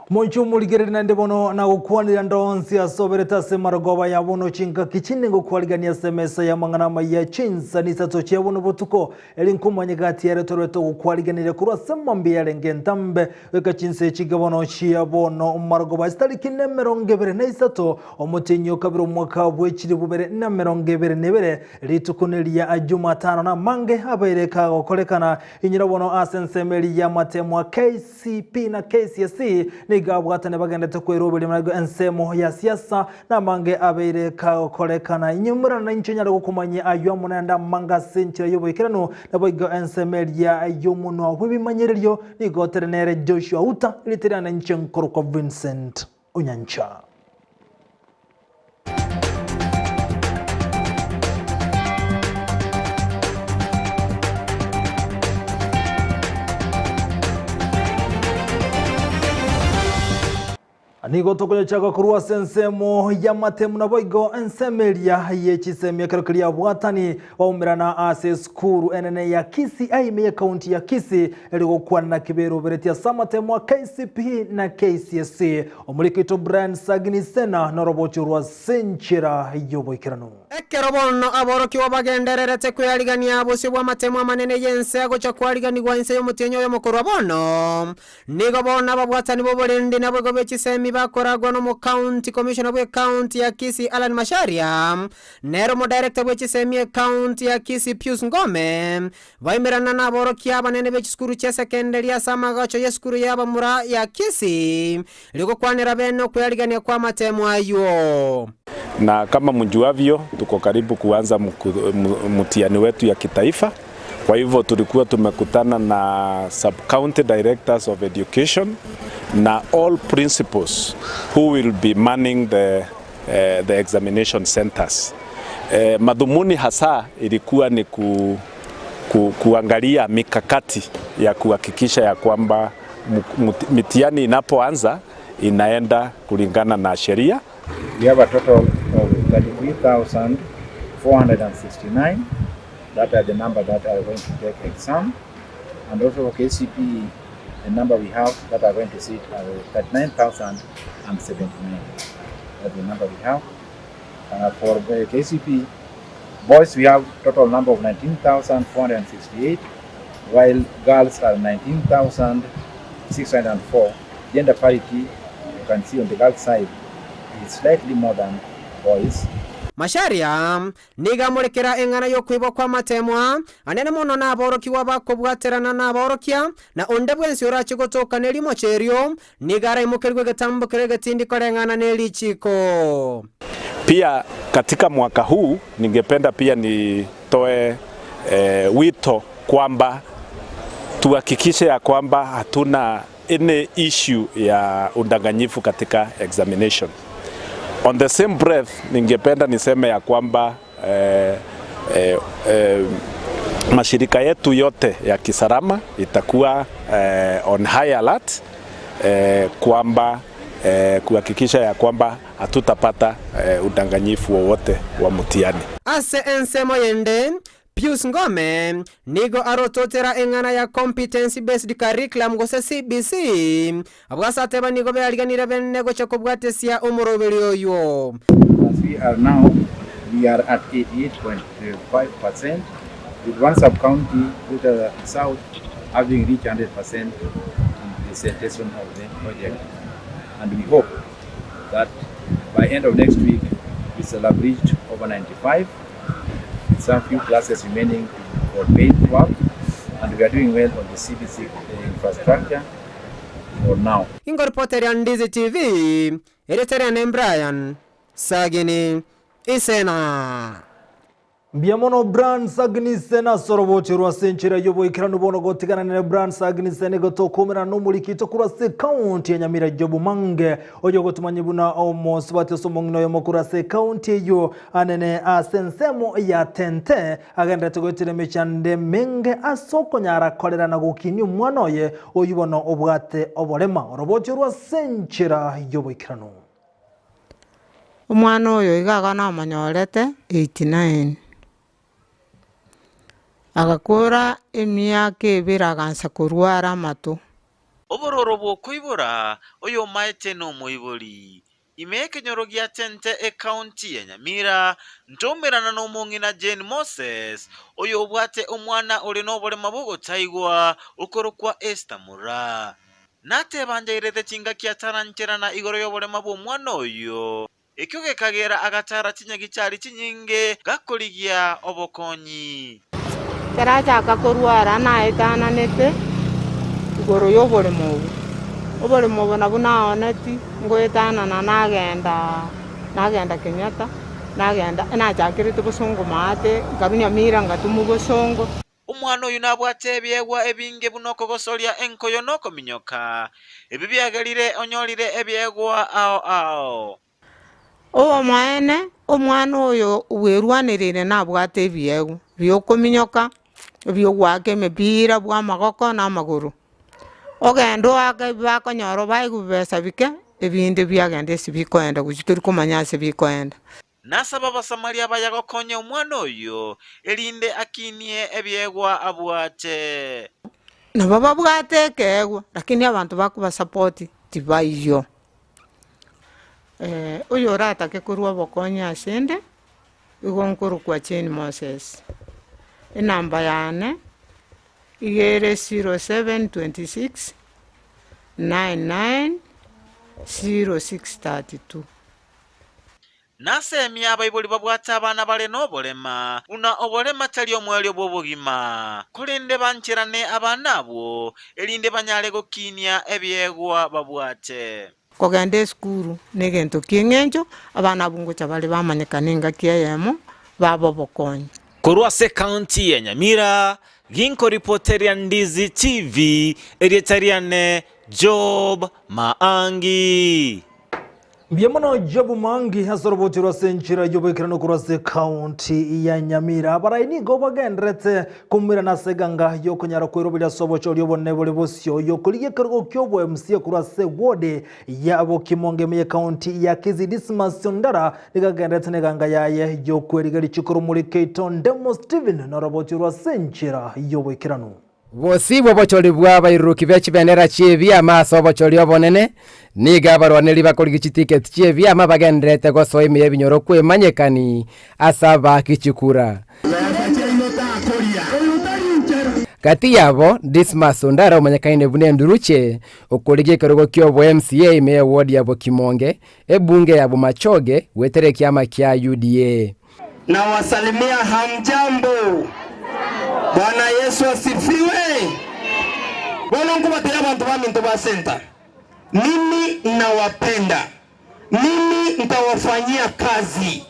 Monchu muligere na ndebono na ukwanira ndonsi asobereta semarogoba ya bono chinka kichini ngukwaligania SMS ya mangana Amayia Chinsa Isato chebuno botuko elinkumanye gati yare toreto ukwaliganire kurwa semambi yarenge ntambe weka Chinsa chigabono chia bono marogoba stali kine merongebere na Isato omutinyo kabiro mwaka bwechiri bubere na merongebere nebere litukunelia Jumatano na mange abaireka okolekana inyirabono asensemeli ya matemwa KCP na KCSE nigabwatane bagenda kwerobeli marago ensemo ya siasa na mange abereka okolekana inyumura na inchenyara gukumanya ayo munanda manga senchira yoboikerano naboigo ensemeli ya yomuno bibimanyereryo nigoterenere Joshua Uta literana inchenkoro kwa Vincent Onyancha. Nigo tokoyo chako kuruwa sensemo ya matemu na boigo ensemelia yechisemi ya karokilia watani wa umirana ase skuru enene ya Kisi aime ya kaunti ya Kisi eligo kwa na kibero beretia samatemu wa KCP na KCSE omulikito Brian Sagini Sena na roboti ruwa senchira yobo ikiranu. Ekerobono aboroki wabagendererete kuyaligania abosi wa matemu wa manene yense ago chakualigani wa inse yomutenyo yomokuru wabono nigo bona babwatani boborendi na bogo bechisemi bakoragwa no mu county commissioner bwe county ya Kisi Alan Masharia nero mo director bwe chisemi county ya Kisi Pius Ngome baimerana na boroki abanene bechisukuru cha secondary ya samagacho yeskuru yaba mura ya Kisi liko kwanera beno kuyaligania kwa matemu ayo. Na kama mjuavyo tuko karibu kuanza mtihani wetu ya kitaifa. Kwa hivyo tulikuwa tumekutana na sub-county directors of education na all principals who will be manning the examination centers. Madhumuni hasa ilikuwa ni kuangalia mikakati ya kuhakikisha ya kwamba mitihani inapoanza inaenda kulingana na sheria. We have a total of 33,469. That are the number that are going to take exam. And also for KCP, the number we have that are going to sit are 39,079. That's the number we have. For the KCP, boys we have total number of 19,468, while girls are 19,604. Gender parity, you can see on the girls side, is slightly more than boys. Masharia niga murekera engana yo kwibo kwa matemwa anene mono na aboroki wabakobwaterana na aborokia na ondebwensi orachi gotoka nelimo cherio niga raimukerwe getambo kerege tindi korengana nelichiko. Pia katika mwaka huu ningependa pia nitoe wito kwamba tuhakikishe ya kwamba hatuna any issue ya udanganyifu katika examination. On the same breath, ningependa niseme ya kwamba mashirika yetu yote ya kisalama itakuwa on high alert kwamba kuhakikisha ya kwamba hatutapata udanganyifu wowote wa mtihani. Ase ensemo yende Pius Ngome nigo arototera engana ya competency based curriculum gose CBC abwasateba nigo bealiganira benego chakobwatesia umurobeli oyo. As we are now, we are at 88.5% with one sub-county with the south having reached 100% in the presentation of the project. And we hope that by end of next week we shall have reached over 95. Some few classes remaining to for paint work, and we are doing well on the CBC infrastructure for now. Ingo reporter ya Ndizi TV, Eritrea na Brian Sagini Isena. Biamono brand sagnise na sorobochirwa senchira yobo ikirano bono gotigana ne brand sagnise ne gotokomera no mulikito kurase county ya Nyamira jobu mange oyo gotumanyibuna almost bate somongno yo mokurase county yo anene asensemo ya tente agenda tugotire mechande menge asoko nyara kolera na gukini umwanoye oyubono obwate obolema orobochirwa senchira yobo ikirano umwana oyo igaga na manyorete 89 agakora emyaka ebiri agansa kurwara amatu obororo bwokwibura oyo maete no moibori imeke nyorogia tente e county ya Nyamira ntomerana no mungina Jane Moses oyo obwate omwana oli nobolema bugotaigwa ukorokwa Esther Mura nate banjairete chinga kia tarancherana igoro yobolema bw'omwana oyo ekyoge kagera agatara chinyagi cyari chinyinge gakoligia obokonyi terachaka kurwara naetana nete igoro yobolemo nabo naoneti ngoetana na nagenda Kenyatta nachakirite busongo mate ngarunya mira ngatumu busongo umwana oyu nabwate ebyegwa ebinge bunokogosoria enkoyo noko minyoka ebi byagalire onyolire ebyegwa ao owo maene omwana oyo werwanirire nabwate ebyegu byokuminyoka byogwake emipira bwa magoko n'amaguru ogenda wake bakonyoro baigubesa bike ebindi byagenda esibikoenda guchituri kumanya sibikoenda nasaba basamaria bayagokonya omwana oyo elinde akinie ebyegwa abwate nabo babwate ekegwa lakini abantu bakuba support tibaiyo oyo oratake kurwa bokonya asende igo nkuru kwa Jane Moses inamba yane igere 0726 99 0632 nasemya abaibuli babwata abana bale n'obolema una obolema tali omwelyo bw'obugima kulinde banchirane abana abo elinde banyale gokinia ebyegwa babwate kogenda esukuru negento kieng'encho abana bungocha bali bamanyikaninga kieyemo babo bokonyi kurwase county ya Nyamira ginko reporteria Ndizi TV erietariane Job Maangi Biamono jobu mangi hasorobotirwa senchira yobo ikirano kurase county ya Nyamira baraini go bagendrete kumira na seganga yo kunyara kwirobya sobocho lyobone bole bosyo yo kuliye kergo kyobo MC kurase wode yabo kimonge me county ya Kizidismas Ndara nigagendrete neganga yaye yo kwerigali chikuru muri Keiton Demo Steven na robotirwa senchira yobo ikirano Bosi bobocholi bwaba iruki bya kibenera chibi amaso bocholi obonene niga barwaneli bakoli ticket chibi amabagendrete goso imiye binyoro kwemanyekani asaba kichikura kati yabo Dismas Ndara umanyakaine bunenduruche okulige kerogo kyobo MCA ime ward yabo Kimonge ebunge yabo Machoge wetere kiama kya UDA na wasalimia hamjambo. Bwana Yesu asifiwe. Bwana ngubatera abantu baminto ba center. Mimi nawapenda. Mimi nitawafanyia kazi.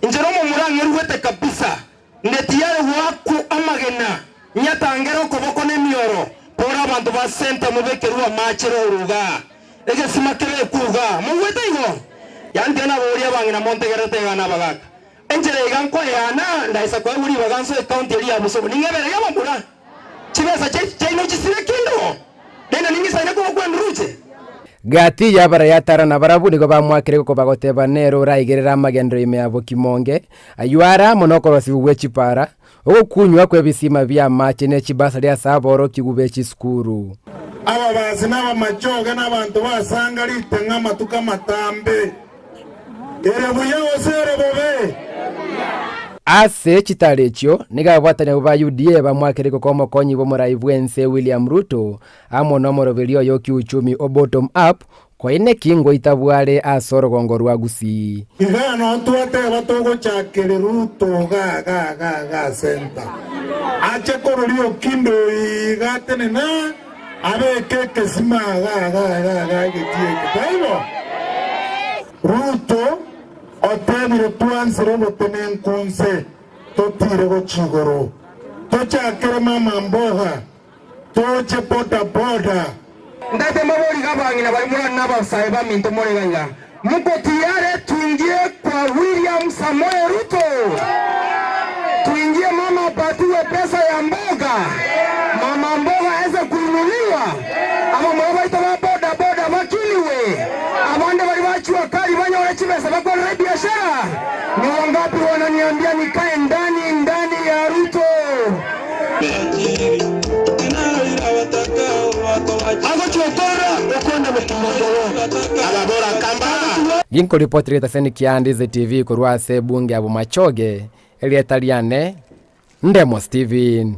Injeromo murangi ruwete kabisa. Netiyare waku amagena. Nyatangero koboko ne mioro. Pora abantu ba center mubekerwa machero uruga. Ege simakere kuga. Muwete igo. Yandi na boria bangina montegerete gana bagaka. Enjere ganko yana ndaisa kwa uri baganso account yali abuso ningebere yamabura chibesa chaino chisire kindo nena ningisanya ko kwendruche gati yabara yatara na barabuni ko bamwakire ko bagoteba nero raigerera magendro ime abo Kimonge ayuara monokorosi wechipara okunywa kwebisima bya mache ne chibasa lya saboro kigube chiskuru aba bazina ba Machoge n'abantu basanga litanga matuka matambe ere buyo sere bobe ase chitalechyo niga bwatanya ba UDA bamwakire ko mokonyi bo muraivu ense William Ruto amonomoro belio yo kiuchumi o bottom up koine kingo itabware asorogongo rwa Gusii. Igano tuate batogo chakere Ruto ga center. Ache kororio kindo igatene na abe keke sima ga getieke. Taibo. Ruto oteni tuansere botenen konse totire go chigoro. Tochakere mama mboga. Toche boda. Ndate mabori gabangi na bari murana n'abasaye baminto moreganya. Muko tiyare tuingie kwa William Samoei Ruto. Tuingie mama patiwe pesa ya mboga. Mama mboga aweze kununuliwa. Ama mboga itawa boda bakiliwe. Abande bari bachua kali banya wanachimesa bakwa na biashara. Ni wangapi wananiambia nikae ndani ya Ruto? Ginko ripoti rita seni kia Ndizi TV kurwa se bunge abu machoge elietaliane Ndemo Steven.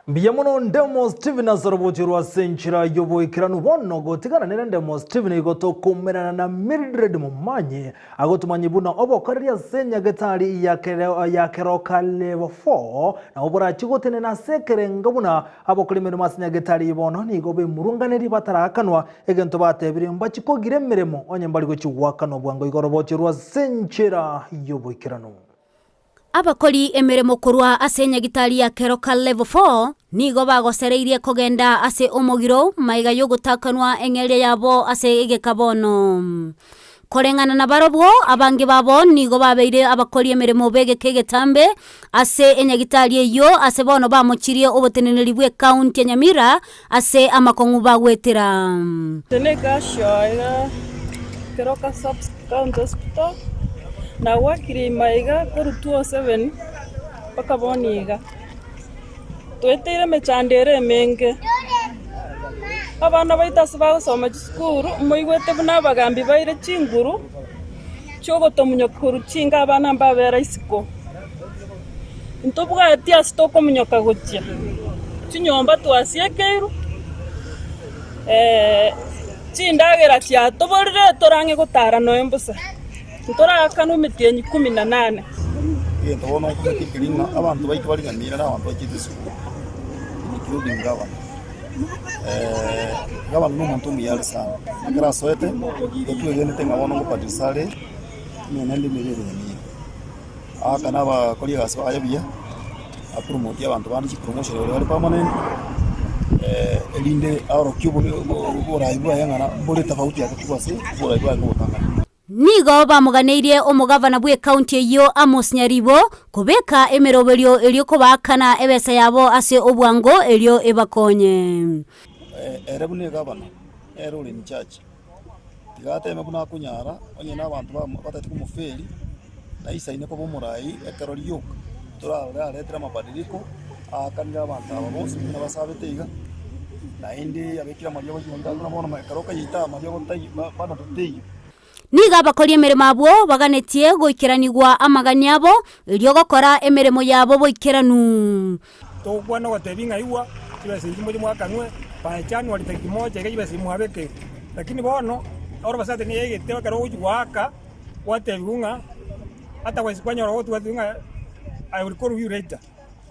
Biyamuno Ndemo Steven azorobotirwa senchira yobo ikiranu bono gotigana nene Ndemo Steven igoto kumerana na Mildred Mumanye agotumanye buna obokorya senya getari ya keroka level 4 na obora chigotene na sekere ngabuna abokolimero masenya getari bono ni gobe murunganeri batarakanwa egento batebire mbachikogire miremo onye mbali gochiwakano bwango igorobotirwa senchira yobo ikiranu. Abakori emiremo kurwa ase nyagitari ya keroka level 4 nigo bagosereirie kogenda ase omogiro maiga yogutakanwa engere yabo ase egekabono korengana na barobwo abange babo nigo babeire abakori emiremo begekegetambe ase enyagitari eyo ase bono bamuchirie oboteneneri bwe county ya Nyamira ase amakongu bagwetera teneka shoira keroka sub county hospital na wakiri maiga koru 207 paka boniga twetire mechandere menge abana baita saba soma skuru moigwete buna bagambi baire chinguru chogo tomunyokuru chinga abana mbabera isiko ntobwa atia stoko munyoka gotia chinyomba twasiekeiru chindagera tia toborire torange gotara noembusa Ntora kanu mitienyi 18. Yendo wono kukikiringa abantu baiki bali Nyamira na abantu bakiti suku. Nikirudi ngaba. Ngaba n'umuntu muyali sana. Ngira soete yegene tenga wono kupatisale nende mirire Nyamira. Aka naba koli gaso ayabia. Apromote abantu bandi promotion bali permanent. Elinde aro kubo boraibu yangana bole tofauti yakubase boraibu yakubanga. Nigo bamuganeirie omugavana bwe county eyo Amos Nyaribo kubeka emeroberio elio kobakana ebesa yabo ase obwango elio ebakonye erebune gavana erole in charge tigate emebuna kunyara onye nabantu batatu kumuferi na isaine ko bomurai ekaroliyo turara letra mabadiliko akanira abantu abo bose n'abasabete iga na indi abekira mariyo y'onda kuna bona makaroka yita mariyo tayi bana tuteyi Niga abakori emiremo abo baganetie goikiranigwa amagani abo elio gokora emiremo yabo boikiranu togwana watebinga iwa kibese ndimo mwakanwe pa January 31 kibese muhabeke lakini bono ora basate ni yege tewa karo waka watebunga hata wasikwanya wote watunga I will call you later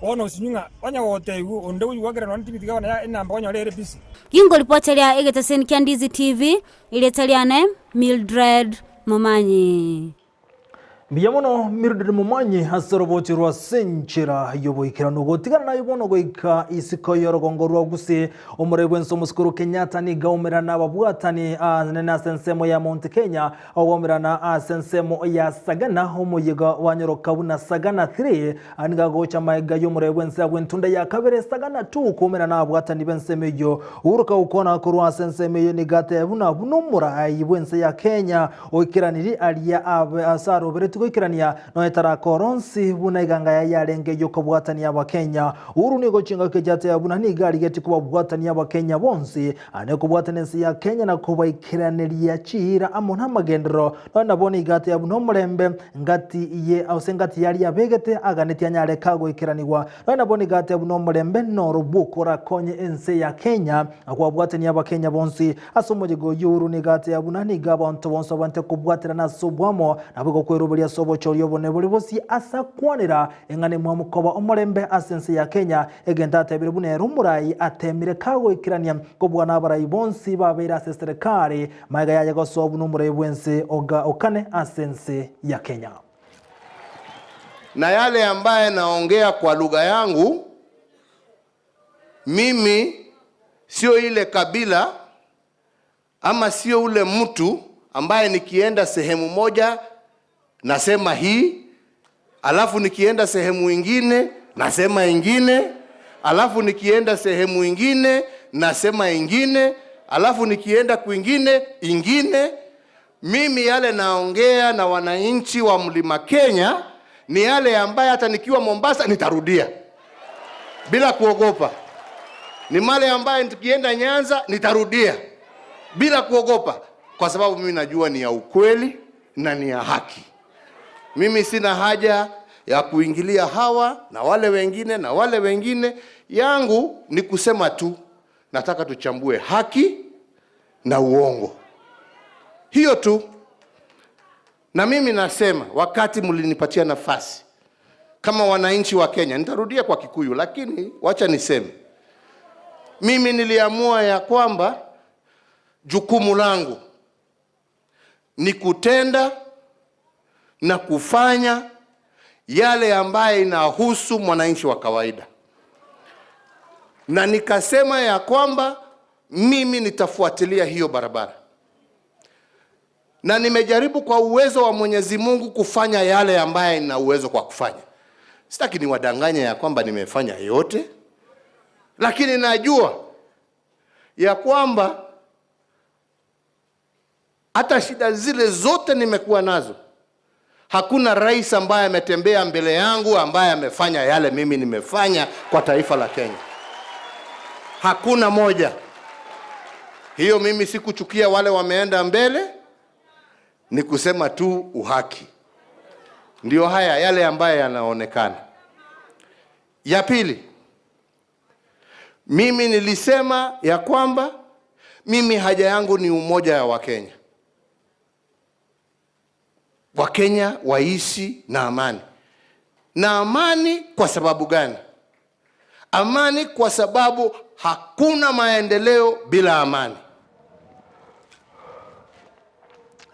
ono sinyunga wanya wote onde wagera no ntibitiga wana enamba wanya lere bisi Kingo reporteria egetesen kia Ndizi TV iletaliane Mildred Mumanyi. Biyamuno Mildred Mumanyi hasorobotirwa senchira yobo ikirano gotigana na ibono goika isiko yorogongo rwa Gusii omurebe nso muskuru Kenyatta ni gaumira na babwatani na sensemo ya Mount Kenya awomira na sensemo ya Sagana homoyiga wanyoroka buna Sagana 3 aniga gocha maiga yomurebe nsa gwentunda ya kabere Sagana 2 komera na babwatani bensemeyo uruka ukona kurwa sensemeyo ni gate buna bunomura ayibwense ya Kenya okiraniri aliya asaro beretu goikerania no etarakoronsi buna iganga ya yarenge yokobwatania abakenya uru ni gochinga kejate abuna ni gari geti kubwatania abakenya bonsi ane kubwatanensi ya Kenya na kubaikiraniria chira amona magendero no naboni igate abuno murembe ngati ye ausengati yari abegete aganeti anyare kago ikiraniwa no naboni igate abuno murembe no rubukora konye ense ya Kenya akwabwatania abakenya bonsi asomojigo yuru ni igate abuna ni gabonto bonso bante kubwatira na subwamo nabwo kwerubulia sobo choryo bone buli bosi asa kwanira engane mwamukoba omurembe asense ya Kenya egenda tebire bune rumurai atemire kago ikirania kobwana abarayi bonsi babera serikali maiga yaje gosobu numure bwense oga okane asense ya Kenya. Na yale ambaye naongea kwa lugha yangu, mimi sio ile kabila ama sio ule mtu ambaye nikienda sehemu moja nasema hii, alafu nikienda sehemu ingine nasema ingine, alafu nikienda sehemu ingine nasema ingine, alafu nikienda kwingine ingine. Mimi yale naongea na wananchi wa Mlima Kenya ni yale ambaye hata nikiwa Mombasa nitarudia bila kuogopa. Ni male ambaye nikienda Nyanza nitarudia bila kuogopa, kwa sababu mimi najua ni ya ukweli na ni ya haki. Mimi sina haja ya kuingilia hawa na wale wengine na wale wengine. Yangu ni kusema tu nataka tuchambue haki na uongo. Hiyo tu. Na mimi nasema wakati mlinipatia nafasi kama wananchi wa Kenya, nitarudia kwa Kikuyu lakini wacha niseme, mimi niliamua ya kwamba jukumu langu ni kutenda na kufanya yale ambaye inahusu mwananchi wa kawaida. Na nikasema ya kwamba mimi nitafuatilia hiyo barabara. Na nimejaribu kwa uwezo wa Mwenyezi Mungu kufanya yale ambaye nina uwezo kwa kufanya. Sitaki niwadanganye ya kwamba nimefanya yote, lakini najua ya kwamba hata shida zile zote nimekuwa nazo, hakuna rais ambaye ametembea mbele yangu ambaye amefanya yale mimi nimefanya kwa taifa la Kenya. Hakuna moja. Hiyo mimi sikuchukia wale wameenda mbele, ni kusema tu uhaki. Ndio haya yale ambaye yanaonekana. Ya pili, mimi nilisema ya kwamba mimi haja yangu ni umoja ya Wakenya. Wakenya waishi na amani. Na amani kwa sababu gani? Amani kwa sababu hakuna maendeleo bila amani.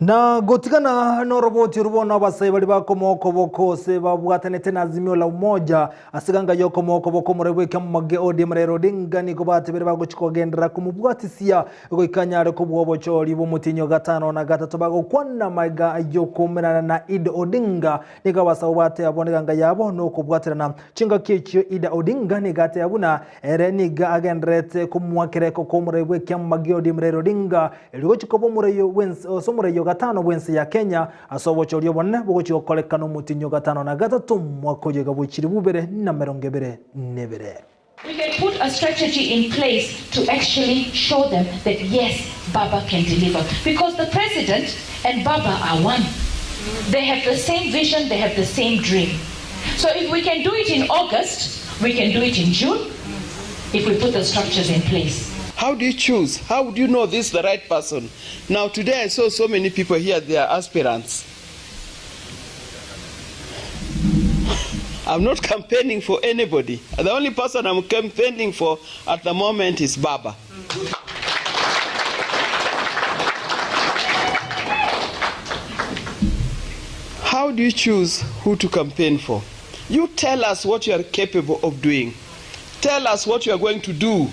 Na gotigana no roboti rubona abasai bali bakomoko bokose babwatanete na azimio la umoja asiganga yokomoko boko murebweke mu mage ODM rero dingani ko batebere bagochikogendera kumubwatisia goikanyare ko bwobochori bumutinyo gatano na gatatu bagokwana maga yokumerana na Ida Odinga niga basau bate aboneganga yabo no kubwatirana chinga kichyo Ida Odinga nigate abuna ere niga agendrete kumwakereko ko murebweke mu mage ODM rero dinga eligochikobo mureyo wense osomureyo gatano bwense ya Kenya asobochoryo bonne bogochiko kolekano mutinyo gatano na gatatu mwakoje gabuchiri bubere na merongebere nebere. We can put a strategy in place to actually show them that yes, Baba can deliver, because the president and Baba are one. They have the same vision, they have the same dream. So if we can do it in August, we can do it in June if we put the structures in place. How do you choose? How would you know this is the right person? Now today I saw so many people here, they are aspirants. I'm not campaigning for anybody. The only person I'm campaigning for at the moment is Baba. How do you choose who to campaign for? You tell us what you are capable of doing. Tell us what you are going to do.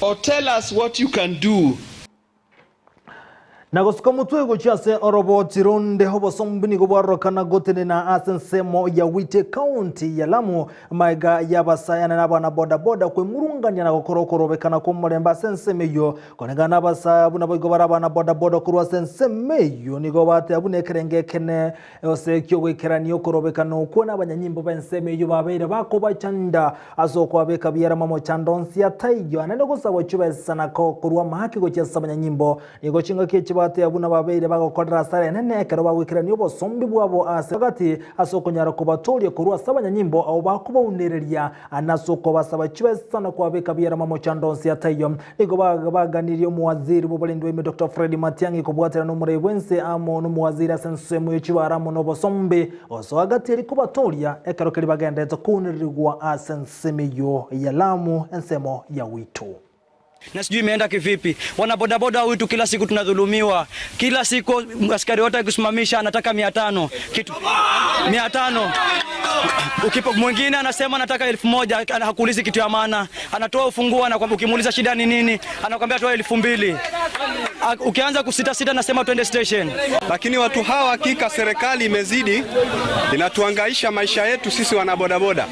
Or tell us what you can do. Na gusika mutwe gochase orobo tironde hobo sombini gobarokana gotene na asensemo ya Wite County ya Lamu maiga yabasayana n'abana boda boda kwe murunganya na gokorokorobekana ko muremba sensemeyo konengana basa buna bogo barabana boda boda kurwa sensemeyo nigo bate abune kerengekene ose kyo wekeraniyo korobekana uko n'abanyanyimbo bensemeyo babere bako bachanda azoko abeka biyara mamo chandonsi ya taiyo anene gusaba cyubesana ko kurwa mahaki gochasa abanyanyimbo nigo chinga kechi bate abuna babeire bagokorera sare nene kero bagwikiraniyo bosombi bwabo asagati asokonyara kubatoliye kurwa sabanyanyimbo abo bakuba unereria anasoko basaba cyubesana kwabeka biyara mamo chandonsi ya taiyo nigo baganiriye mu waziri bobalindwe Dr. Fred Matiang'i kubwatira no murebense amo no muwaziri asensemo y'ikibara mu no bosombi oso hagati ari kubatolia ekero kiri bagendetse kunirigwa asensemeyo ya Lamu ensemo ya Witu. Na sijui imeenda kivipi. Wana bodaboda wetu kila siku tunadhulumiwa. Kila siku askari wote akisimamisha anataka 500. Kitu 500. Ukipo mwingine anasema anataka 1000, hakuulizi kitu ya maana. Anatoa ufunguo na kwamba ukimuuliza shida ni nini, anakuambia toa 2000. Ukianza kusita anasema twende station. Lakini watu hawa hakika serikali imezidi, inatuhangaisha maisha yetu sisi wana bodaboda.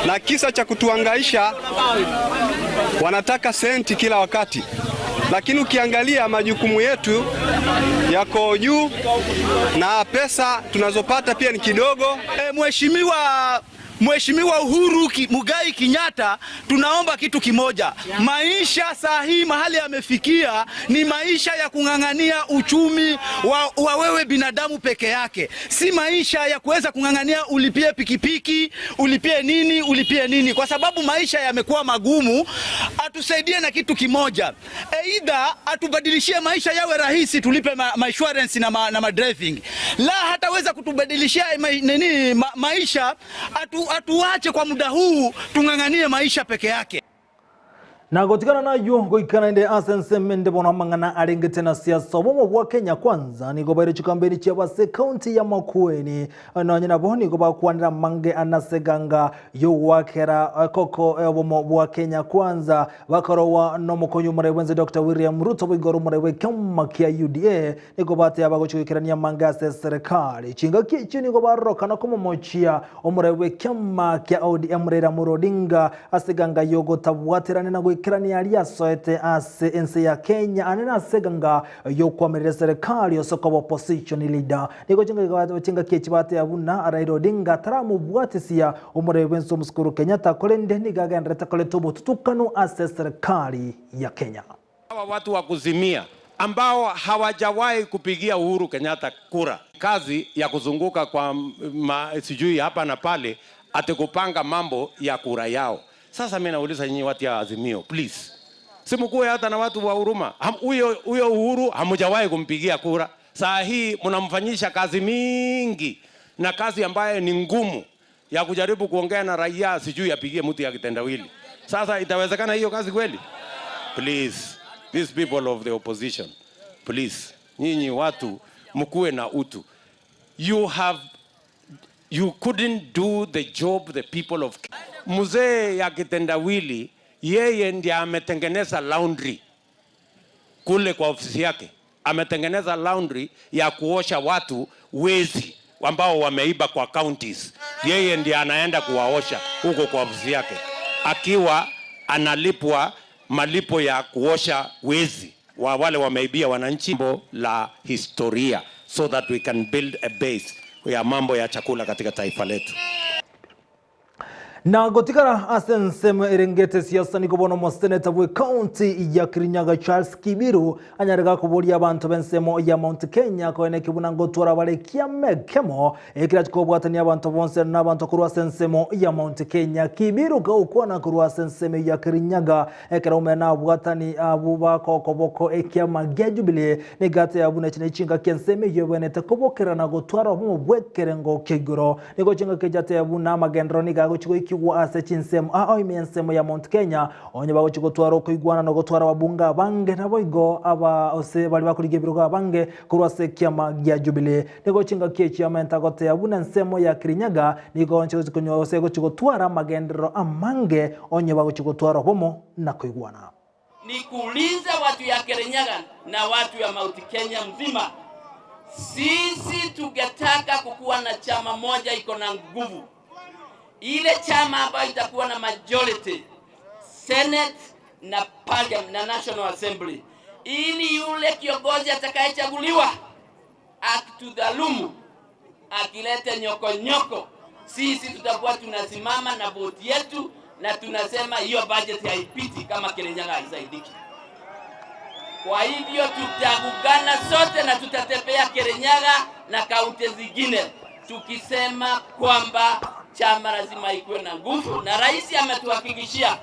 Na kisa cha kutuhangaisha wanataka senti kila wakati. Lakini ukiangalia majukumu yetu yako juu na pesa tunazopata pia ni kidogo. Mheshimiwa Uhuru Mugai Kenyatta, tunaomba kitu kimoja. Maisha sahihi mahali yamefikia ni maisha ya kungangania uchumi wa wewe binadamu peke yake. Si maisha ya kuweza kungangania ulipie pikipiki, ulipie nini. Kwa sababu maisha yamekuwa magumu, atusaidie na kitu kimoja. Either atubadilishie maisha yawe rahisi, tulipe insurance na driving. La hataweza kutubadilishia maisha, atuache kwa muda huu tunganganie maisha peke yake. Na gotikana na yo goikana inde asensemende bona mangana arengete na siasa bomo bwa Kenya kwanza ni gobere chikambeni cyabase county ya Makueni ananya na boni goba kwandira mange anaseganga yo wakera koko bomo bwa Kenya kwanza bakorowa no mukonyu murebenze Dr. William Ruto bigoro murewe kama kia UDA ni gobate abagochikirania mange ase serikali chinga kichi ni gobaroka na kumomochia omurewe kama kia ODM rera murodinga aseganga yogo tabwaterane na kirani alia soete ase ense ya Kenya anena seganga yo kwamerera serikali osoko opposition leader niko chinga kechibate abuna Raila Odinga taramu bwatisia umurebenso muskuru Kenyatta kolende nigagendreta koletubo tutukano ase serikali ya Kenya. Hawa watu wa kuzimia ambao hawajawahi kupigia Uhuru Kenyatta kura, kazi ya kuzunguka kwa sijui hapa na pale atekupanga mambo ya kura yao. Sasa mimi nauliza nyinyi watu ya Azimio, please. Simkuwe hata na watu wa huruma. Huyo Uhuru hamujawahi kumpigia kura. Saa hii mnamfanyisha kazi mingi na kazi ambayo ni ngumu ya kujaribu kuongea na raia sijui apigie mtu ya kitendawili. Sasa itawezekana hiyo kazi kweli? Please, these people of the opposition, please. Nyinyi watu mkuwe na utu. You couldn't do the job the people of Mzee ya kitendawili yeye ndiye ametengeneza laundry kule kwa ofisi yake. Ametengeneza laundry ya kuosha watu wezi ambao wameiba kwa counties. Yeye ndiye anaenda kuwaosha huko kwa ofisi yake, akiwa analipwa malipo ya kuosha wezi wa wale wameibia wananchi. La historia so that we can build a base ya mambo ya chakula katika taifa letu. Na gotikara asensema erengete siasa niko bono mo senator we county ya Kirinyaga Charles Kibiru anyarega kubolia abantu bensemo ya Mount Kenya ko ene kibuna ngotora bale kiamekemo ekira kobwatani abantu bonse na abantu kurwa sensemo ya Mount Kenya. Kibiru ga ukona kurwa sensemo ya Kirinyaga ekira umena bwatani abuba kokoboko ekiama gejubile negate abuna chine chinga kenseme yobene tekobokera na gotwara mu bwekere ngo kigoro niko chinga kejate abuna magendro nigago chiko wa ase chinsemo imensemo ya Mount Kenya onye bago chigotwara okigwana no gotwara babunga bange nabo igo aba ose bali bakurige biruga bange kurwase kiama gya Jubilee nego chinga kechi amenta gote abuna nsemo ya Kirinyaga nigo nchigo kunyo ose go chigotwara magendero amange onye bago chigotwara homo na kuigwana. ni kuuliza watu ya Kirinyaga na watu ya Mount Kenya mzima. Sisi tungetaka kukuwa na chama moja iko na nguvu. Ile chama ambayo itakuwa na majority Senate na Parliament na National Assembly, ili yule kiongozi atakayechaguliwa akitudhalumu, akilete nyoko, sisi tutakuwa tunasimama na vote yetu na tunasema hiyo budget haipiti kama Kirinyaga haisaidiki. Kwa hivyo tutagugana sote na tutatembea Kirinyaga na kaunti zingine tukisema kwamba chama lazima ikuwe na nguvu, na rais ametuhakikishia.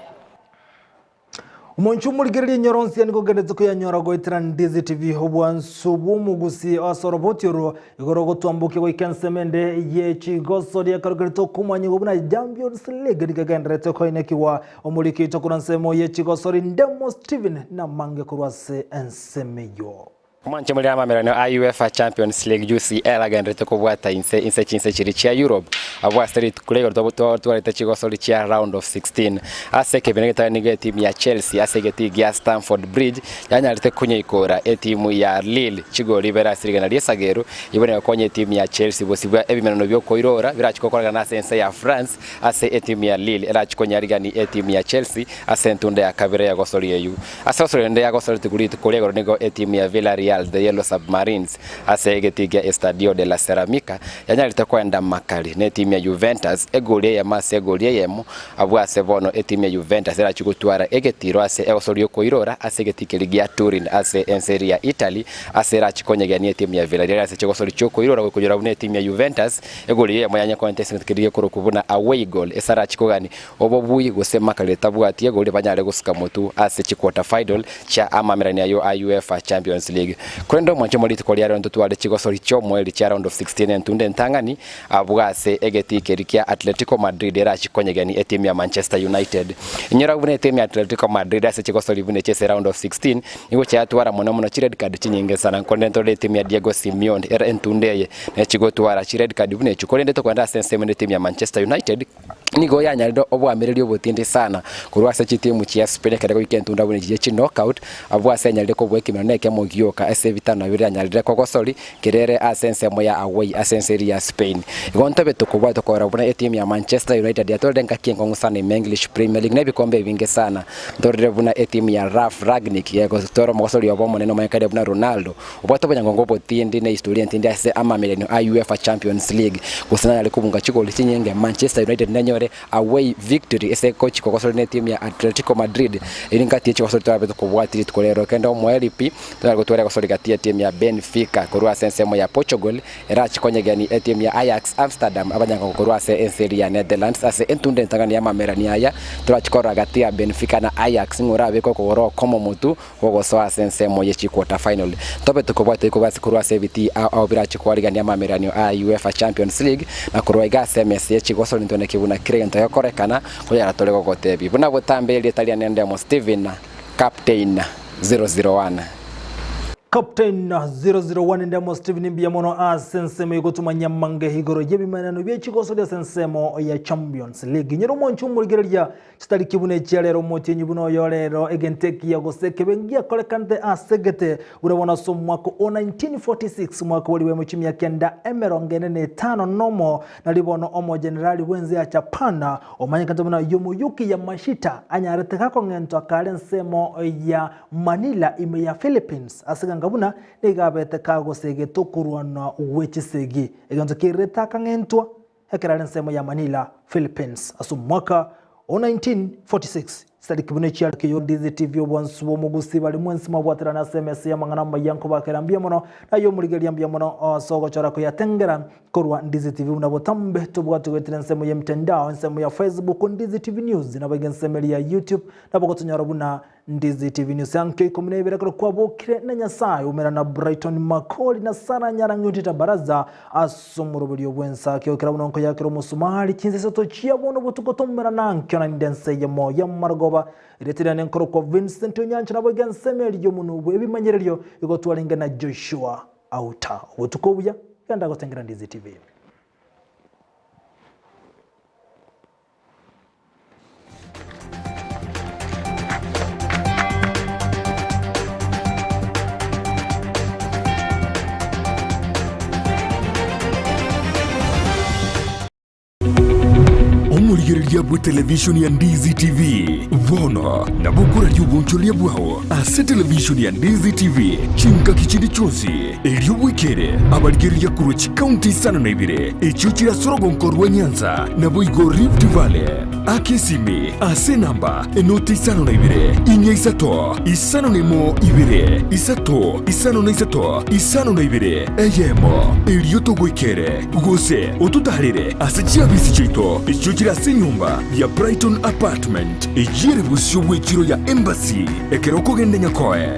Umonchu mulgeri nyoronsi aniko geretse ko yanyora goitira Ndizi TV hobwansubu mugusi asorobotiro igorogo twambuke ko ikansemende ye chigosori akarugerito kumanyi gobuna Champions League dikagendrete ko inekiwa omuliki tokunansemo ye chigosori Ndemo Steven na mange kurwase ensemeyo. Mwanche muri amamerano a UEFA Champions League UCL agendrete ko bwata inse chinse chiri chia Europe abwa street kulego to chigosori chia round of 16 aseke benegeta nige team ya Chelsea aseke tigia Stamford Bridge yanyarite kunye ikora timu ya Lille chigo libera sirigana liesagero ibone konye team ya Chelsea bosibwa ebimenano byo koirora birachikokorana na sense ya France ase team ya Lille erachikonya rigani team ya Chelsea asentunde ya kabere ya gosori yeyu asosori nde ya gosori tukulito kulego nigo team ya Villarreal the Yellow Submarines asegetiga Estadio de la Ceramica yanyarite kwenda makali ne timu ya Juventus egolie ya mase egolie yemo abwa sevono timu ya Juventus era chigutwara egetiro ase eosorio koirora asegetike ligi ya Turin ase en Serie ya Italy asera chikonyegania timu ya Villarreal ase chigosori chokoirora kujura une timu ya Juventus egolie yemo yanya contest kiriye kurukubuna away goal esara chikogani obobuyi gusema kale tabwati egoli banyale gusika mutu ase chikwata final cha amamerani ya UEFA Champions League kwendo mwanche moliti kwa liaro ntutu wale chigosori chomo eli cha round of 16 ntunde ntangani abwase egetike likia Atletico Madrid era chikonyegani timu ya Manchester United nyora bune timu ya Atletico Madrid ase chigosori bune chese round of 16 nigo cha atwara mono red card chinyinge sana kondento le timu ya Diego Simeone era ntundeye na chigotwara red card bune chukolende to kwenda sense mene timu ya Manchester United nigo yanyarido obwamereri obutindi sana kurwasa chitimu chia Spain kada weekend tunda bune je knockout abwase nyaride ko bwekimana neke mogioka ase bitano abiri nyaride ko gosori kirere asense moya away asense ya Spain igonto betokobwa tokora bune timu ya Manchester United yatolde ngakiengo ngusana English Premier League nebikombe binge sana ndorire buna timu ya Ralf Rangnick yego toro mogosori obomo neno mayakade buna Ronaldo obwato banyango botindi ne historia ntindi ase amameleno a UEFA Champions League kusana yalikubunga chigoli chinyenge Manchester United nanyo away victory ese coach kokosori ne timu ya Atletico Madrid iringati chikosori twabeto kubwatiri tukolero kenda omwelipi twagotwara kosori gatia timu ya Benfica korwa sensemo ya Portugal era chikonyegani timu ya Ajax Amsterdam abanyanga korwa se Serie ya Netherlands ase entunde ntangani ya mamerani aya twachikora gatia Benfica na Ajax ngorabe ko koro komo mutu wogoso sensemo ye quarter final tobeto kubwatiri kubasi korwa se biti au bira chikwari ya mamerani a UEFA Champions League na korwa igase Messi chikosori ntone kibuna krento yakorekana kujara tolego gotebi buna butambe ile Italian Ndemo Steven captain 001 Captain 001 Ndemo Steven Mbiyamono asensemo yigotuma mange higoro yebimanano byechigosori asensemo ya Champions League nyero monchu mulgerya chitali kibune cyarero motenyi buno yorero egenteki yagoseke bengia kolekante asegete urabona so mwako 1946 mwako waliwe mu chimya kenda emerongene ne 5 nomo nalibono omo generali wenze ya Japana omanyikanta buna Yomuyuki Yamashita anyarete kako ngento akale nsemo ya Manila ime ya Philippines ngabuna negabete kago sege tokurwana uwechisegi eganto kireta kangentwa hekerale nsemo ya Manila Philippines asumwaka 1946 stadi kibune chiar ke Ndizi TV obwansubo mugusi bali mwensi mabwatira na SMS ya mangana mayanko bakerambia mono na yo muligeria mbia mono sogo chora ko yatengera korwa Ndizi TV unabotambe tubwatu wetira nsemo ya mtandao nsemo ya Facebook Ndizi TV News na bagensemeli ya YouTube na bogotunyara buna Ndizi TV News yanke komunebera ko kwabokire na nyasaye umera na Brighton Makoli na sana nyara nyutita baraza asomuro buli obwensa ke okira bunonko yakiro musumali kinze soto chia bono butukotomera nanke na ndense ya moya margoba iretira nenkoro ko Vincent Onyancha na bagensemeli yo munubu ebimanyereryo igotwalinga na Joshua Auta butukobuya kanda gotengera Ndizi TV. kuthikiriria bwe televishoni ya Ndizi TV vono na bukura ry'ubuncholia bwao ase televishoni ya Ndizi TV chinka kichindi chonsi eryobwikere abarigeriria kuruchi county sana na ibire echuchira sorogonkorwa Nyanza na boigo Rift Valley akesimi ase namba enoti sana na ibire inya isato isano nemo ibire isato isano na isato isano na ibire eyemo eryoto gwikere gose otutarire ase chiabisi chito echuchira se nyumba ya Brighton Apartment ejire busyo bwechiro ya Embassy ekeroko gende nyakoe.